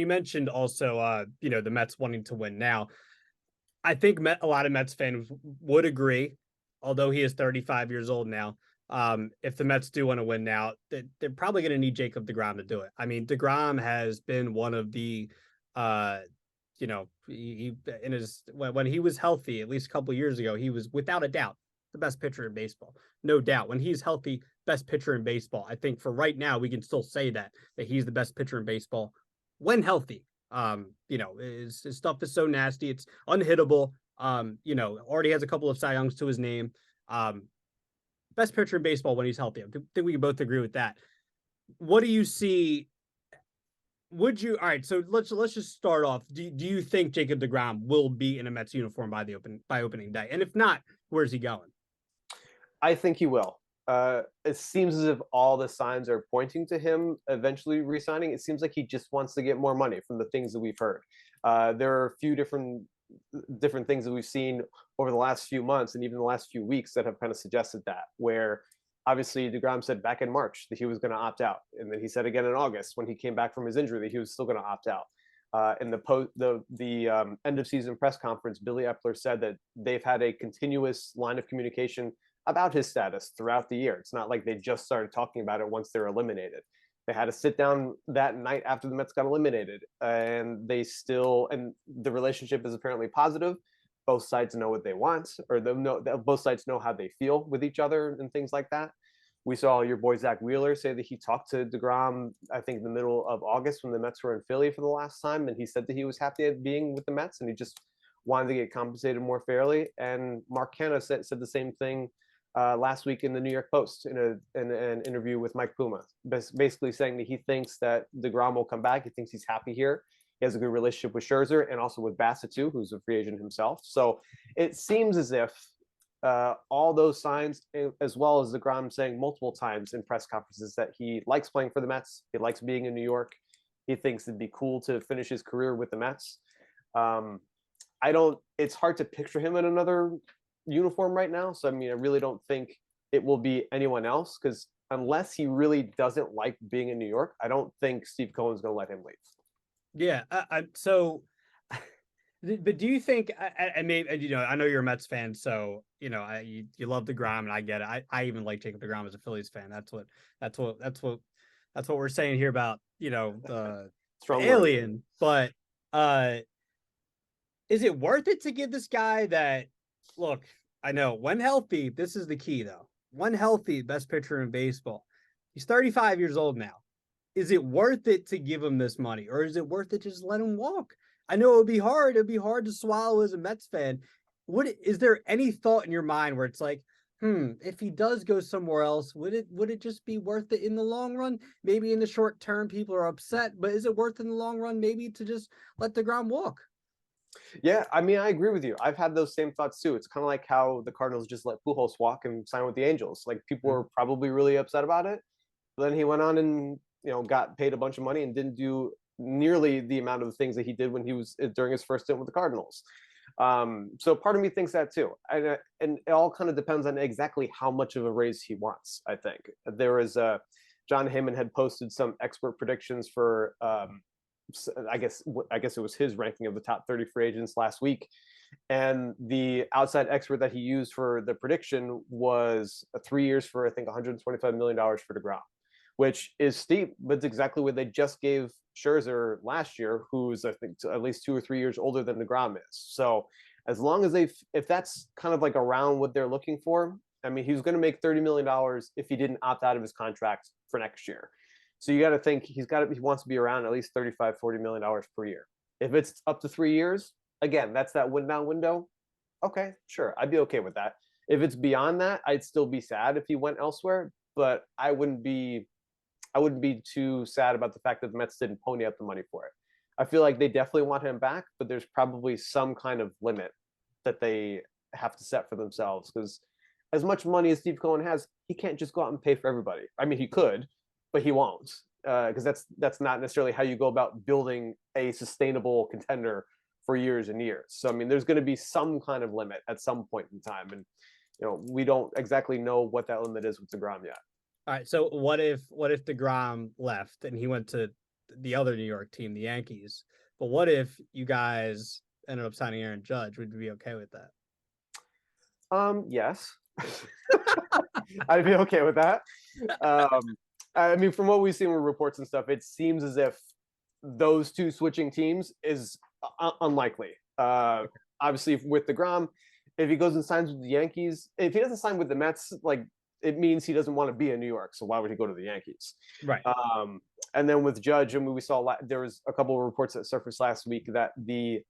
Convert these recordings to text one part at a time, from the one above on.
You mentioned also, the Mets wanting to win now. I think a lot of Mets fans would agree, although he is 35 years old now. If the Mets do want to win now, they're probably going to need Jacob deGrom to do it. I mean, deGrom has been one of the, he in his when he was healthy, at least a couple of years ago, he was without a doubt the best pitcher in baseball, no doubt. When he's healthy, best pitcher in baseball. I think for right now, we can still say that he's the best pitcher in baseball when healthy. His stuff is so nasty, it's unhittable. Already has a couple of Cy Youngs to his name. Um, Best pitcher in baseball when he's healthy. I think we can both agree with that. What do you see? Would you? All right, so let's just start off. Do you think Jacob deGrom will be in a Mets uniform by opening day? And if not, where's he going? I think he will. It seems as if all the signs are pointing to him eventually resigning. It seems like he just wants to get more money from the things that we've heard. There are a few different things that we've seen over the last few months and even the last few weeks that have kind of suggested that, where obviously deGrom said back in March that he was going to opt out. And then he said again in August when he came back from his injury that he was still going to opt out. In the end of season press conference, Billy Epler said that they've had a continuous line of communication about his status throughout the year. It's not like they just started talking about it once they're eliminated. They had to sit down that night after the Mets got eliminated, and and the relationship is apparently positive. Both sides know what they want, or both sides know how they feel with each other and things like that. We saw your boy Zach Wheeler say that he talked to deGrom, I think, in the middle of August when the Mets were in Philly for the last time, and he said that he was happy at being with the Mets and he just wanted to get compensated more fairly. And Mark Canha said the same thing last week in the New York Post in an interview with Mike Puma, basically saying that he thinks that deGrom will come back. He thinks he's happy here. He has a good relationship with Scherzer and also with Bassett too, who's a free agent himself. So it seems as if all those signs, as well as deGrom saying multiple times in press conferences that he likes playing for the Mets, he likes being in New York, he thinks it'd be cool to finish his career with the Mets. It's hard to picture him in another uniform right now. So, I mean, I really don't think it will be anyone else, because unless he really doesn't like being in New York, I don't think Steve Cohen's going to let him leave. Yeah. But do you think? I mean, I know you're a Mets fan, so you love deGrom, and I get it. I even like Jacob deGrom as a Phillies fan. That's what we're saying here about the alien. But is it worth it to give this guy that? Look, I know when healthy, this is the key though. When healthy, best pitcher in baseball. He's 35 years old now. Is it worth it to give him this money, or is it worth it to just let him walk? I know it would be hard. It'd be hard to swallow as a Mets fan. Is there any thought in your mind where it's like, if he does go somewhere else, would it just be worth it in the long run? Maybe in the short term, people are upset, but is it worth it in the long run maybe to just let deGrom walk? Yeah, I mean, I agree with you. I've had those same thoughts too. It's kind of like how the Cardinals just let Pujols walk and sign with the Angels. Like, people were probably really upset about it. But then he went on and got paid a bunch of money and didn't do nearly the amount of things that he did when he was during his first stint with the Cardinals. So part of me thinks that too, and it all kind of depends on exactly how much of a raise he wants. I think there was John Heyman had posted some expert predictions for I guess it was his ranking of the top 30 free agents last week. And the outside expert that he used for the prediction was 3 years for, I think, $125 million for deGrom, which is steep, but it's exactly what they just gave Scherzer last year, who's, I think, at least 2 or 3 years older than deGrom is. So as long as if that's kind of like around what they're looking for, I mean, he was going to make $30 million if he didn't opt out of his contract for next year. So you got to think he wants to be around at least $35-40 million per year. If it's up to 3 years, again, that's that win now window. Okay, sure, I'd be okay with that. If it's beyond that, I'd still be sad if he went elsewhere, but I wouldn't be too sad about the fact that the Mets didn't pony up the money for it. I feel like they definitely want him back, but there's probably some kind of limit that they have to set for themselves, because as much money as Steve Cohen has, he can't just go out and pay for everybody. I mean, he could, but he won't, because that's not necessarily how you go about building a sustainable contender for years and years. So, I mean, there's going to be some kind of limit at some point in time, and we don't exactly know what that limit is with deGrom yet. All right. So what if deGrom left and he went to the other New York team, the Yankees. But what if you guys ended up signing Aaron Judge? Would you be okay with that? Yes. I'd be okay with that. I mean, from what we've seen with reports and stuff, it seems as if those two switching teams is unlikely. Obviously, with deGrom, if he goes and signs with the Yankees, if he doesn't sign with the Mets, like it means he doesn't want to be in New York. So why would he go to the Yankees? Right. And then with Judge, I mean, we saw there was a couple of reports that surfaced last week that the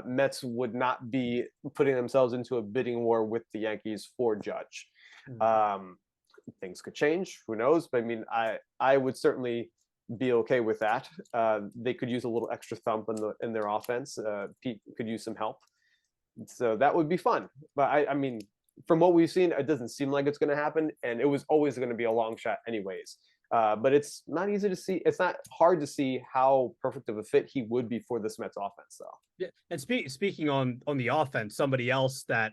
Mets would not be putting themselves into a bidding war with the Yankees for Judge. Things could change. Who knows? But I mean, I would certainly be okay with that. They could use a little extra thump in their offense. Pete could use some help. So that would be fun. But I mean, from what we've seen, it doesn't seem like it's going to happen. And it was always going to be a long shot anyways. But it's not easy to see. It's not hard to see how perfect of a fit he would be for this Mets offense, though. Yeah. And speaking on the offense, somebody else that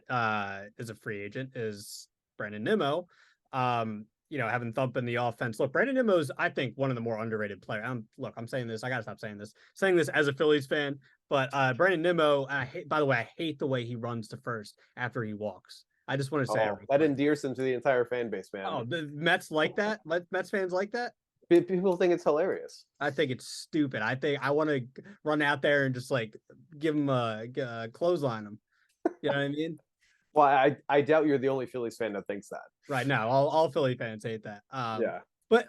is a free agent is Brandon Nimmo. Having thump in the offense. Look, Brandon Nimmo's, I think, one of the more underrated players. I'm saying this. I gotta stop saying this. Saying this as a Phillies fan, but Brandon Nimmo. By the way, I hate the way he runs to first after he walks. I just want to say that endears him to the entire fan base, man. Oh, the Mets like that? Mets fans like that? People think it's hilarious. I think it's stupid. I think I want to run out there and just like give him a clothesline him. You know what I mean? Well, I doubt you're the only Phillies fan that thinks that. Right now, all Philly fans hate that. Yeah. But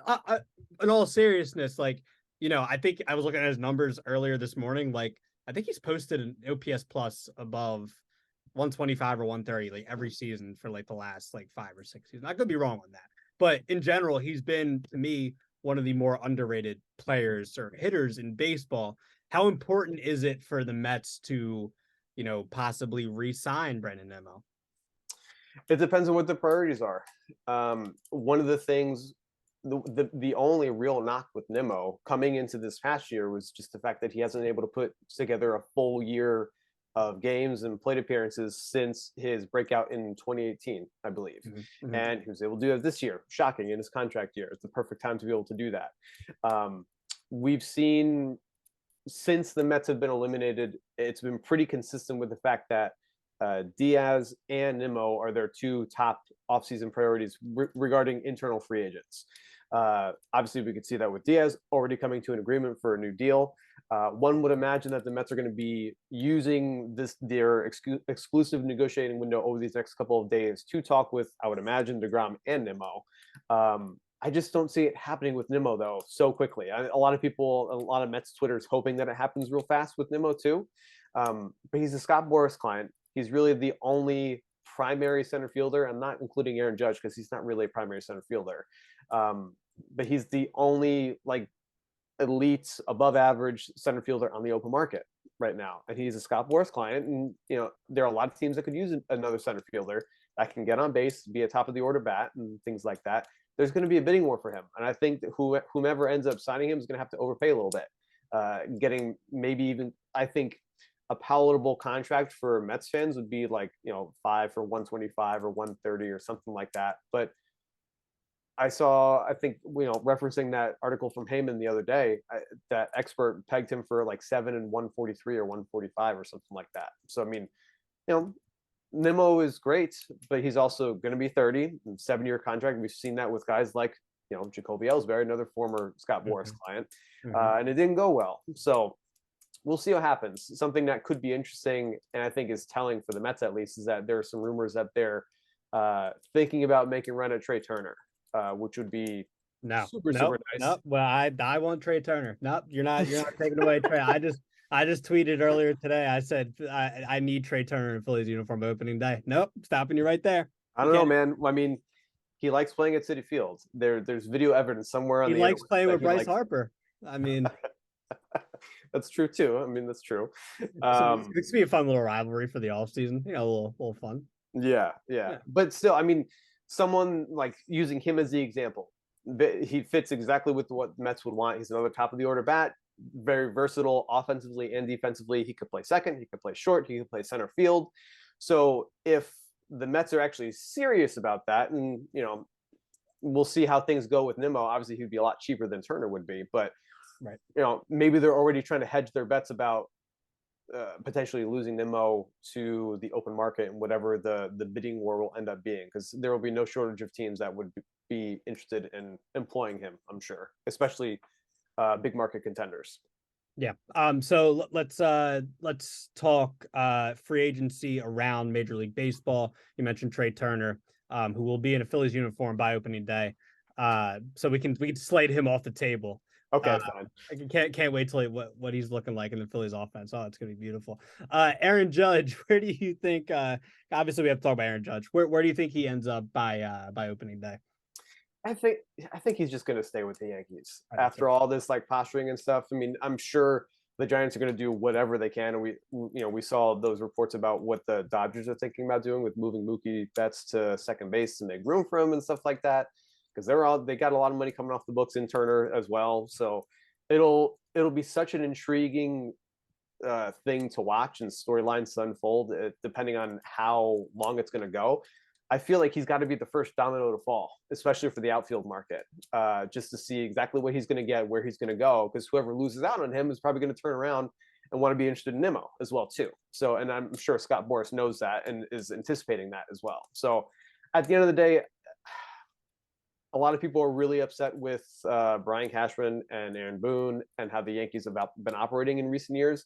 in all seriousness, like, I think I was looking at his numbers earlier this morning. Like, I think he's posted an OPS plus above 125 or 130 like every season for like the last like 5 or 6 seasons. I could be wrong on that, but in general, he's been to me one of the more underrated players or hitters in baseball. How important is it for the Mets to, possibly re-sign Brandon Nimmo? It depends on what the priorities are. One of the things, the only real knock with Nimmo coming into this past year was just the fact that he hasn't been able to put together a full year of games and plate appearances since his breakout in 2018, I believe. Mm-hmm. And he was able to do that this year. Shocking, in his contract year. It's the perfect time to be able to do that. We've seen since the Mets have been eliminated, it's been pretty consistent with the fact that Diaz and Nimmo are their two top offseason priorities regarding internal free agents. Obviously, we could see that with Diaz already coming to an agreement for a new deal. One would imagine that the Mets are going to be using their exclusive negotiating window over these next couple of days to talk with, I would imagine, deGrom and Nimmo. I just don't see it happening with Nimmo, though, so quickly. A lot of Mets Twitter is hoping that it happens real fast with Nimmo, too. But he's a Scott Boras client. He's really the only primary center fielder. I'm not including Aaron Judge because he's not really a primary center fielder. But he's the only elite above average center fielder on the open market right now. And he's a Scott Boras client. And, there are a lot of teams that could use another center fielder that can get on base, be a top of the order bat and things like that. There's going to be a bidding war for him. And I think that whomever ends up signing him is going to have to overpay a little bit, getting maybe even, I think, a palatable contract for Mets fans would be 5 for 125 or 130 or something like that. But I think, referencing that article from Heyman the other day, that expert pegged him for 7 and 143 or 145 or something like that. So, I mean, Nimmo is great, but he's also going to be 30, 7-year contract. We've seen that with guys like, Jacoby Ellsbury, another former Scott Boras client, and it didn't go well. So, we'll see what happens. Something that could be interesting, and I think is telling for the Mets at least, is that there are some rumors that they're thinking about making a run at Trea Turner, which would be super nice. Nope. Well, I want Trea Turner. Nope, you're not taking away Trea. I just tweeted earlier today. I said I need Trea Turner in Phillies uniform opening day. Nope, stopping you right there. I don't know, man. I mean, he likes playing at Citi Field. There's video evidence somewhere on. He likes playing with Bryce Harper. I mean. That's true too. I mean, that's true. So it's be a fun little rivalry for the offseason. A little fun. Yeah. But still, I mean, someone using him as the example, he fits exactly with what the Mets would want. He's another top of the order bat, very versatile offensively and defensively. He could play second, he could play short, he could play center field. So if the Mets are actually serious about that, and we'll see how things go with Nimmo. Obviously, he'd be a lot cheaper than Turner would be, but Right. maybe they're already trying to hedge their bets about potentially losing Nimmo to the open market and whatever the bidding war will end up being, because there will be no shortage of teams that would be interested in employing him, I'm sure, especially big market contenders. Yeah. So let's talk free agency around Major League Baseball. You mentioned Trey Turner, who will be in a Phillies uniform by opening day. So we can slate him off the table. Okay, Uh, fine. I can't wait till what he's looking like in the Phillies offense. Oh, it's gonna be beautiful. Aaron Judge, where do you think? Obviously, we have to talk about Aaron Judge. Where do you think he ends up by opening day? I think I think he's just going to stay with the Yankees I do too. after all this like posturing and stuff. I mean, I'm sure the Giants are going to do whatever they can, and we saw those reports about what the Dodgers are thinking about doing with moving Mookie Betts to second base to make room for him and stuff like that, because they got a lot of money coming off the books in Turner as well. So it'll be such an intriguing thing to watch and storylines to unfold, depending on how long it's going to go. I feel like he's got to be the first domino to fall, especially for the outfield market, just to see exactly what he's going to get, where he's going to go, because whoever loses out on him is probably going to turn around and want to be interested in Nimmo as well too. So, and I'm sure Scott Boras knows that and is anticipating that as well. So, at the end of the day, a lot of people are really upset with Brian Cashman and Aaron Boone and how the Yankees have been operating in recent years.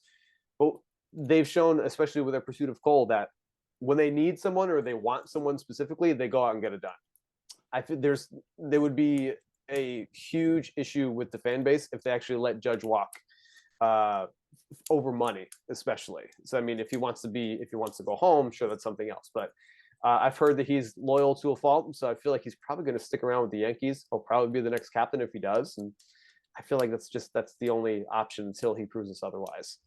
But they've shown, especially with their pursuit of Cole, that when they need someone or they want someone specifically, they go out and get it done. I think there would be a huge issue with the fan base if they actually let Judge walk over money, especially. So I mean, if he wants to go home, sure, that's something else. But I've heard that he's loyal to a fault, so I feel like he's probably going to stick around with the Yankees. He'll probably be the next captain if he does, and I feel like that's the only option until he proves us otherwise.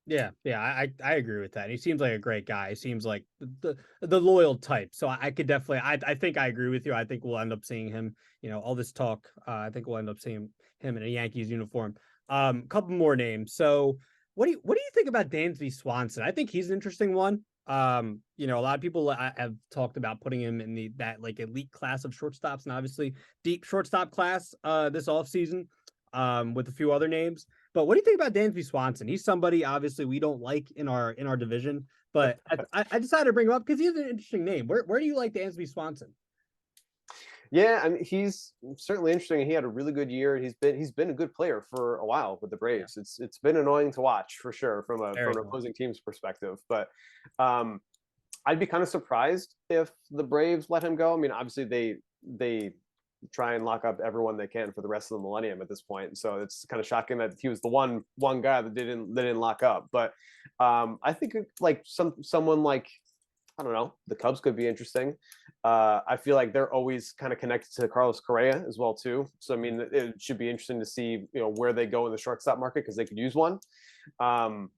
Yeah, I agree with that. He seems like a great guy. He seems like the loyal type. So I could definitely I think I agree with you. I think we'll end up seeing him, all this talk. I think we'll end up seeing him in a Yankees uniform. Couple more names. So what do you think about Dansby Swanson? I think he's an interesting one. A lot of people have talked about putting him in that like elite class of shortstops, and obviously deep shortstop class this offseason, with a few other names. But what do you think about Dansby Swanson? He's somebody obviously we don't like in our division, but I decided to bring him up because he's an interesting name. Where do you like Dansby Swanson? Yeah, I mean, he's certainly interesting. He had a really good year. He's been a good player for a while with the Yeah, Braves. It's been annoying to watch for sure from very an cool. opposing team's perspective. But um, I'd be kind of surprised if the Braves let him go. I mean, obviously they try and lock up everyone they can for the rest of the millennium at this point. So it's kind of shocking that he was the one guy that they didn't lock up. But I think like someone like, I don't know, the Cubs could be interesting. I feel like they're always kind of connected to Carlos Correa as well too. So I mean, it should be interesting to see where they go in the shortstop market, because they could use one. Um,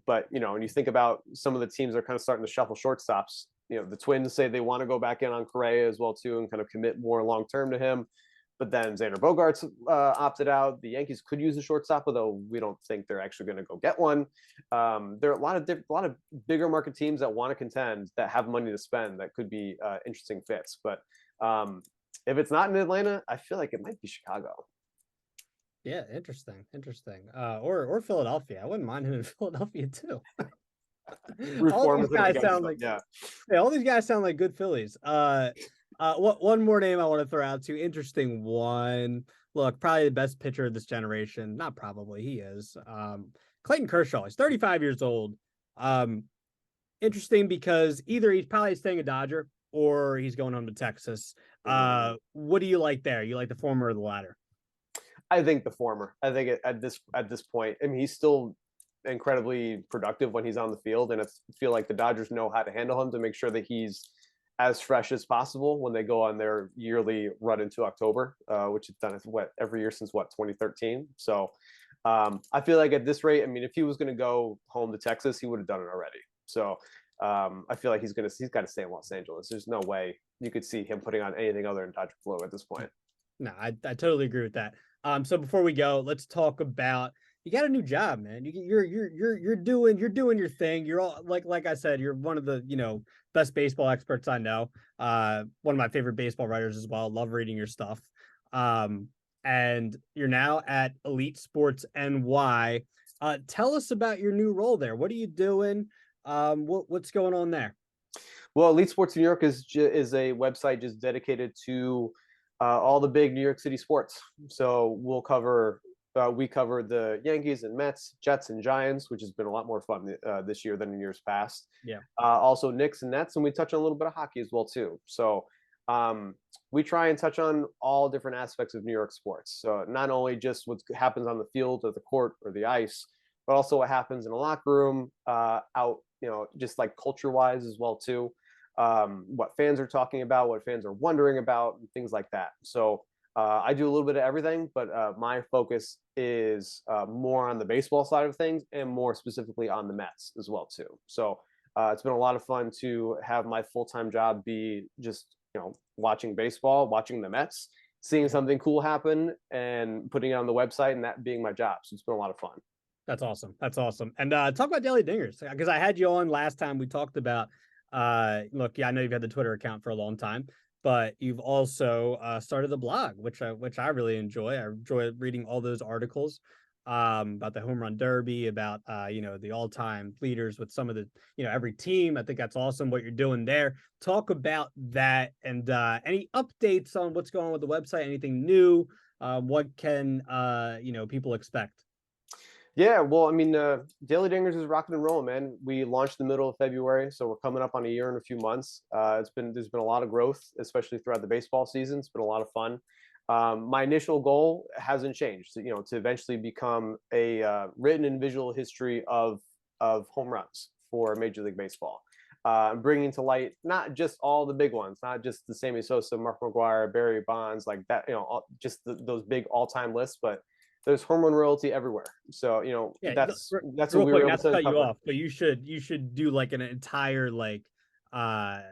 but when you think about some of the teams that are kind of starting to shuffle shortstops, the Twins say they want to go back in on Correa as well too and kind of commit more long term to him. But then Xander Bogaerts opted out. The Yankees could use a shortstop, although we don't think they're actually going to go get one. There are a lot of bigger market teams that want to contend, that have money to spend, that could be interesting fits. But if it's not in Atlanta, I feel like it might be Chicago. Yeah, interesting. Or Philadelphia. I wouldn't mind him in Philadelphia too. All Reform these with him guys against sound them. like Yeah. Yeah, all these guys sound like good Phillies. One more name I want to throw out to. Interesting one. Look, probably the best pitcher of this generation. Not probably, he is. Clayton Kershaw. He's 35 years old. Um, Interesting because either he's probably staying a Dodger or he's going home to Texas. What do you like there? You like the former or the latter? I think the former. I think at this point, I mean, he's still incredibly productive when he's on the field, and I feel like the Dodgers know how to handle him to make sure that he's as fresh as possible when they go on their yearly run into October, which it's done every year since 2013. So I feel like at this rate, I mean, if he was going to go home to Texas, he would have done it already. So I feel like he's got to stay in Los Angeles. There's no way you could see him putting on anything other than Dodger Blue at this point. No, I totally agree with that. So before we go, let's talk about you got a new job, man. You're doing your thing. You're all like I said, you're one of the best baseball experts I know. One of my favorite baseball writers as well. Love reading your stuff. Um, and you're now at Elite Sports NY. Tell us about your new role there. What are you doing? What's going on there? Well, Elite Sports New York is a website just dedicated to all the big New York City sports. So we cover the Yankees and Mets, Jets and Giants, which has been a lot more fun this year than in years past. Yeah. Also Knicks and Nets, and we touch on a little bit of hockey as well too. So we try and touch on all different aspects of New York sports. So not only just what happens on the field or the court or the ice, but also what happens in a locker room, out, just like culture wise as well too. What fans are talking about, what fans are wondering about, and things like that. So I do a little bit of everything, but my focus is more on the baseball side of things and more specifically on the Mets as well too. So it's been a lot of fun to have my full-time job be just watching baseball, watching the Mets, seeing something cool happen, and putting it on the website, and that being my job. So it's been a lot of fun. That's awesome. That's awesome. And talk about Daily Dingers, because I had you on last time. We talked about look, yeah, I know you've had the Twitter account for a long time, but you've also started the blog, which I really enjoy. I enjoy reading all those articles about the home run derby, about the all-time leaders with some of the every team. I think that's awesome what you're doing there. Talk about that, and any updates on what's going on with the website, anything new, what can people expect? Yeah, well, I mean, Daily Dingers is rocking and rolling, man. We launched the middle of February, so we're coming up on a year and a few months. There's been a lot of growth, especially throughout the baseball season. It's been a lot of fun. My initial goal hasn't changed, to eventually become a written and visual history of home runs for Major League Baseball. Bringing to light not just all the big ones, not just the Sammy Sosa, Mark McGwire, Barry Bonds, like that, those big all-time lists, but there's home run royalty everywhere. So Yeah, that's what real we were quick, able not to to cut you uncover. off, but you should do like an entire uh I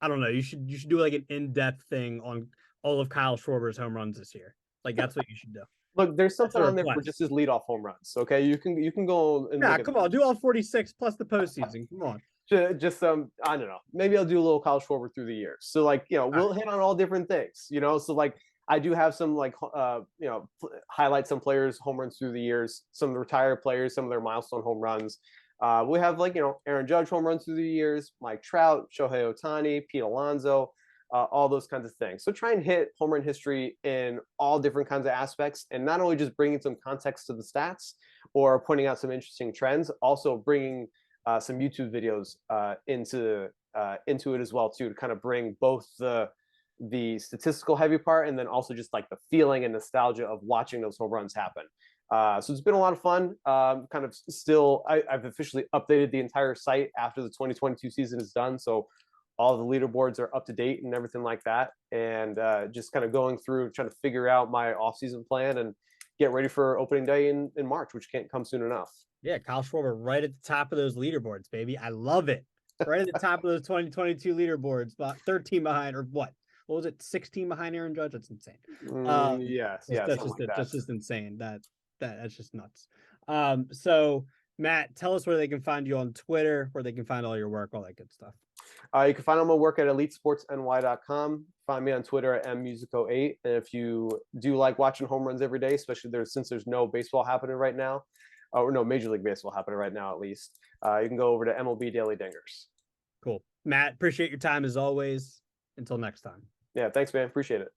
don't know, you should do like an in-depth thing on all of Kyle Schwarber's home runs this year. Like that's what you should do. Look, there's That's something a on there for request. just his leadoff home runs. Okay, you can go and Yeah, look at come on, do all 46 plus the postseason. Come on. just I don't know. Maybe I'll do a little Kyle Schwarber through the years. So like All we'll hit on all different things. So like I do have some like highlight some players home runs through the years, some retired players, some of their milestone home runs. We have like Aaron Judge home runs through the years, Mike Trout, Shohei Ohtani, Pete Alonso, all those kinds of things. So try and hit home run history in all different kinds of aspects, and not only just bringing some context to the stats or pointing out some interesting trends, also bringing some YouTube videos into it as well too, to kind of bring both the statistical heavy part and then also just like the feeling and nostalgia of watching those home runs happen. So it's been a lot of fun. Kind of still, I've officially updated the entire site after the 2022 season is done. So all the leaderboards are up to date and everything like that. And just kind of going through trying to figure out my off-season plan and get ready for opening day in March, which can't come soon enough. Yeah, Kyle Schwarber right at the top of those leaderboards, baby. I love it. Right at the top of those 2022 leaderboards, about 13 behind, or what was it, 16 behind Aaron Judge? That's insane. Yes, yeah, That's something like that. just insane. That's just nuts. So Matt, tell us where they can find you on Twitter, where they can find all your work, all that good stuff. You can find all my work at elitesportsny.com. Find me on Twitter at mmusico8. And if you do like watching home runs every day, especially since there's no baseball happening right now, or no Major League Baseball happening right now at least, you can go over to MLB Daily Dingers. Cool. Matt, appreciate your time as always. Until next time. Yeah, thanks, man. Appreciate it.